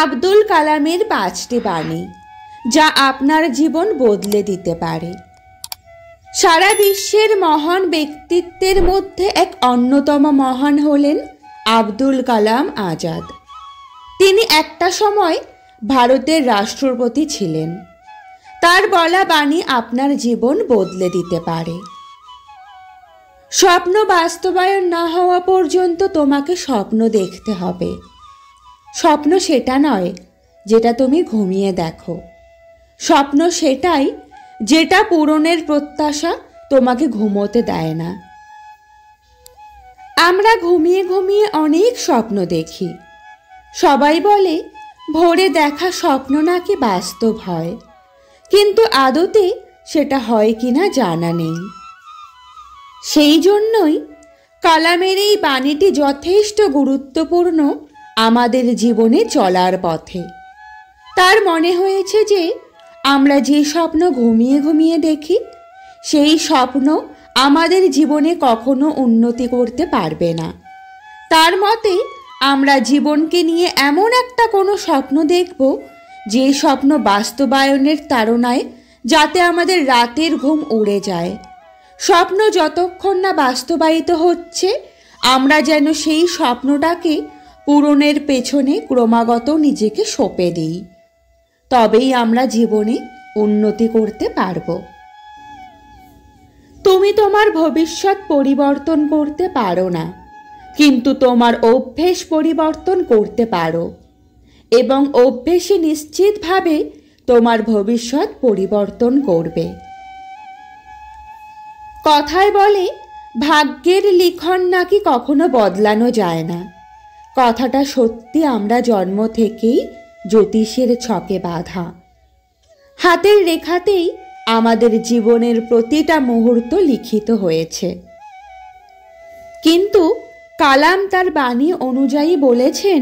আব্দুল কালামের 5টি বাণী যা আপনার জীবন বদলে দিতে পারে। সারা বিশ্বের মহান ব্যক্তিত্বের মধ্যে এক অন্যতম মহান হলেন আব্দুল কালাম আজাদ। তিনি একটা সময় ভারতের রাষ্ট্রপতি ছিলেন। তার বলা বাণী আপনার জীবন বদলে দিতে পারে। স্বপ্ন বাস্তবায়ন না হওয়া পর্যন্ত তোমাকে স্বপ্ন দেখতে হবে। স্বপ্ন সেটা নয় যেটা তুমি ঘুমিয়ে দেখো। স্বপ্ন সেটাই যেটা পূরণের প্রত্যাশা তোমাকে ঘুমোতে দেয় না। আমরা ঘুমিয়ে ঘুমিয়ে অনেক স্বপ্ন দেখি। সবাই বলে ভোরে দেখা স্বপ্ন নাকি বাস্তব হয়, কিন্তু আদতে সেটা হয় কিনা জানা নেই। সেই জন্যই কালামের এই বাণীটি যথেষ্ট গুরুত্বপূর্ণ আমাদের জীবনে চলার পথে। তার মনে হয়েছে যে আমরা যে স্বপ্ন ঘুমিয়ে ঘুমিয়ে দেখি সেই স্বপ্ন আমাদের জীবনে কখনো উন্নতি করতে পারবে না। তার মতে আমরা জীবনকে নিয়ে এমন একটা কোনো স্বপ্ন দেখব যে স্বপ্ন বাস্তবায়নের তাড়নায় যাতে আমাদের রাতের ঘুম উড়ে যায়। স্বপ্ন যতক্ষণ না বাস্তবায়িত হচ্ছে আমরা যেন সেই স্বপ্নটাকে পূরণের পেছনে ক্রমাগত নিজেকে সঁপে দিই। তবেই আমরা জীবনে উন্নতি করতে পারব। তুমি তোমার ভবিষ্যৎ পরিবর্তন করতে পারো না, কিন্তু তোমার অভ্যেস পরিবর্তন করতে পারো, এবং অভ্যেসই নিশ্চিতভাবে তোমার ভবিষ্যৎ পরিবর্তন করবে। কথায় বলে ভাগ্যের লিখন নাকি কখনো বদলানো যায় না। কথাটা সত্যি। আমরা জন্ম থেকেই জ্যোতিষের ছকে বাঁধা। হাতের রেখাতেই আমাদের জীবনের প্রতিটা মুহূর্ত লিখিত হয়েছে। কিন্তু কালাম তার বাণী অনুযায়ী বলেছেন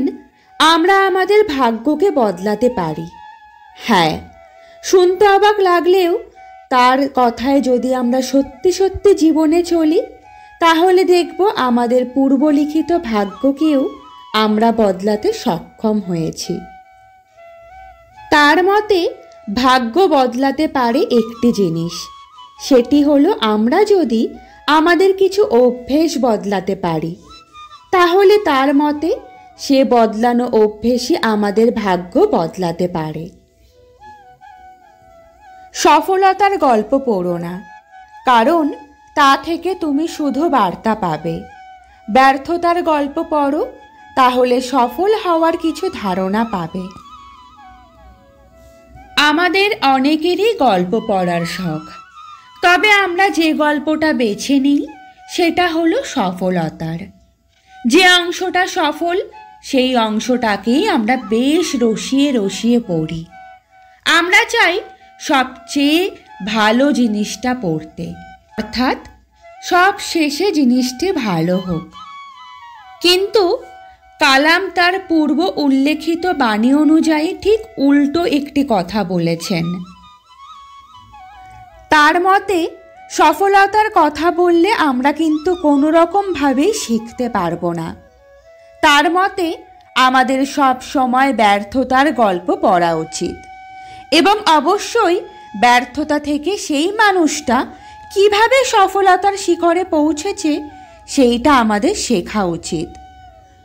আমরা আমাদের ভাগ্যকে বদলাতে পারি। হ্যাঁ, শুনতে অবাক লাগলেও তার কথায় যদি আমরা সত্যি সত্যি জীবনে চলি তাহলে দেখব আমাদের পূর্বলিখিত ভাগ্যকেও আমরা বদলাতে সক্ষম হয়েছি। তার মতে ভাগ্য বদলাতে পারে একটি জিনিস, সেটি হলো আমরা যদি আমাদের কিছু অভ্যেস বদলাতে পারি, তাহলে তার মতে সে বদলানো অভ্যেসই আমাদের ভাগ্য বদলাতে পারে। সফলতার গল্প পড়ো না, কারণ তা থেকে তুমি শুধু বার্তা পাবে। ব্যর্থতার গল্প পড়ো, তাহলে সফল হওয়ার কিছু ধারণা পাবে। আমাদের অনেকেরই গল্প পড়ার শখ, তবে আমরা যে গল্পটা বেছে নিই সেটা হলো সফলতার। যে অংশটা সফল সেই অংশটাকেই আমরা বেশ রসিয়ে রসিয়ে পড়ি। আমরা চাই সবচেয়ে ভালো জিনিসটা পড়তে, অর্থাৎ সব শেষে জিনিসটি ভালো হোক। কিন্তু কালাম তার পূর্ব উল্লেখিত বাণী অনুযায়ী ঠিক উল্টো একটি কথা বলেছেন। তার মতে সফলতার কথা বললে আমরা কিন্তু কোনো রকমভাবেই শিখতে পারবো না। তার মতে আমাদের সব সময় ব্যর্থতার গল্প পড়া উচিত, এবং অবশ্যই ব্যর্থতা থেকে সেই মানুষটা কিভাবে সফলতার শিখরে পৌঁছেছে সেইটা আমাদের শেখা উচিত।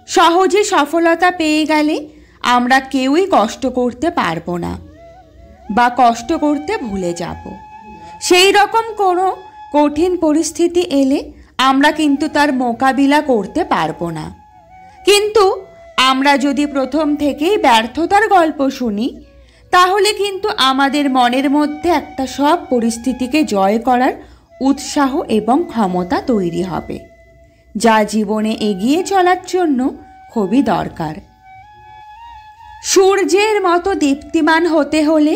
সহজে সফলতা পেয়ে গেলে আমরা কেউই কষ্ট করতে পারবো না, বা কষ্ট করতে ভুলে যাব। সেই রকম কোনো কঠিন পরিস্থিতি এলে আমরা কিন্তু তার মোকাবিলা করতে পারবো না। কিন্তু আমরা যদি প্রথম থেকেই ব্যর্থতার গল্প শুনি তাহলে কিন্তু আমাদের মনের মধ্যে একটা সব পরিস্থিতিকে জয় করার উৎসাহ এবং ক্ষমতা তৈরি হবে, যা জীবনে এগিয়ে চলার জন্য খুবই দরকার। সূর্যের মতো দীপ্তিমান হতে হলে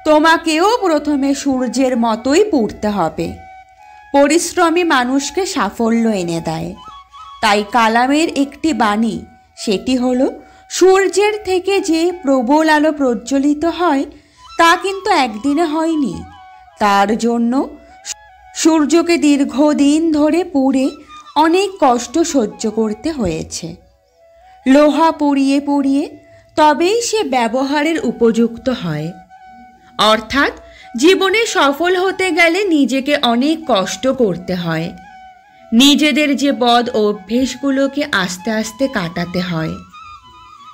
তোমাকেও প্রথমে সূর্যের মতোই পড়তে হবে। পরিশ্রমী মানুষকে সাফল্য এনে দেয়। তাই কালামের একটি বাণী, সেটি হলো সূর্যের থেকে যে প্রবল আলো প্রজ্বলিত হয় তা কিন্তু একদিনে হয়নি। তার জন্য সূর্যকে দীর্ঘদিন ধরে পুড়ে অনেক কষ্ট সহ্য করতে হয়েছে। লোহা পুড়িয়ে পুড়িয়ে তবেই সে ব্যবহারের উপযুক্ত হয়। অর্থাৎ জীবনে সফল হতে গেলে নিজেকে অনেক কষ্ট করতে হয়। নিজেদের যে বদ অভ্যেসগুলোকে আস্তে আস্তে কাটাতে হয়।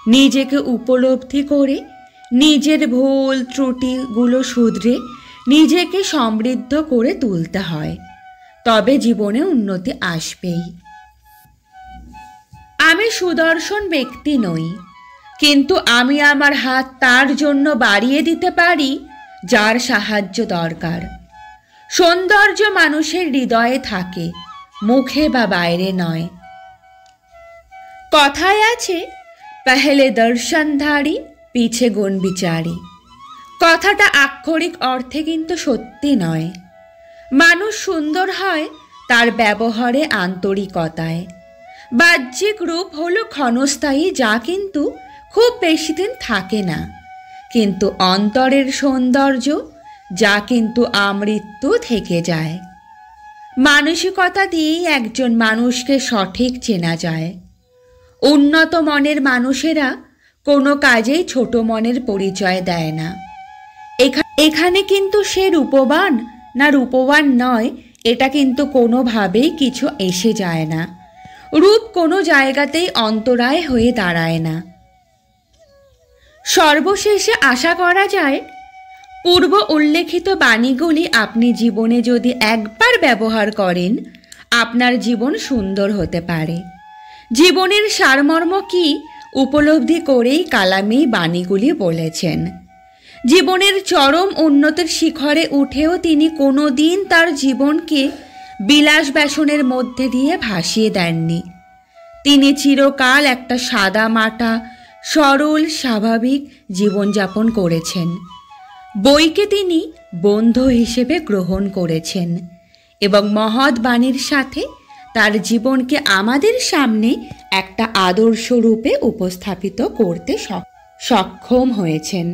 নিজেকে উপলব্ধি করে নিজের ভুল ত্রুটিগুলো শুধরে নিজেকে সমৃদ্ধ করে তুলতে হয়। তবে জীবনে উন্নতি আসবেই। আমি সুদর্শন ব্যক্তি নই, কিন্তু আমি আমার হাত তার জন্য বাড়িয়ে দিতে পারি যার সাহায্য দরকার। সৌন্দর্য মানুষের হৃদয়ে থাকে, মুখে বা বাইরে নয়। কথায় আছে, পহলে দর্শনধারী পিছে গুণ বিচারী। কথাটা আক্ষরিক অর্থে কিন্তু সত্যি নয়। মানুষ সুন্দর হয় তার ব্যবহারে, আন্তরিকতায়। বাহ্যিক রূপ হলো ক্ষণস্থায়ী, যা কিন্তু খুব বেশি দিন থাকে না। কিন্তু অন্তরের সৌন্দর্য, যা কিন্তু আমৃত্যু থেকে যায়। মানসিকতা দিয়েই একজন মানুষকে সঠিক চেনা যায়। উন্নত মনের মানুষেরা কোনো কাজেই ছোট মনের পরিচয় দেয় না। এখানে কিন্তু সে রূপবান না রূপবান নয়, এটা কিন্তু কোনোভাবেই কিছু এসে যায় না। রূপ কোনো জায়গাতেই অন্তরায় হয়ে দাঁড়ায় না। সর্বশেষে আশা করা যায়, পূর্ব উল্লেখিত বাণীগুলি আপনি জীবনে যদি একবার ব্যবহার করেন, আপনার জীবন সুন্দর হতে পারে। জীবনের সারমর্ম কি উপলব্ধি করেই কালামী বাণীগুলি বলেছেন। জীবনের চরম উন্নতির শিখরে উঠেও তিনি কোনো দিন তার জীবনকে বিলাস ব্যসনের মধ্যে দিয়ে ভাসিয়ে দেননি। তিনি চিরকাল একটা সাদা মাটা সরল স্বাভাবিক জীবনযাপন করেছেন। বইকে তিনি বন্ধু হিসেবে গ্রহণ করেছেন এবং মহৎ বাণীর সাথে তার জীবনকে আমাদের সামনে একটা আদর্শ রূপে উপস্থাপিত করতে সক্ষম হয়েছেন।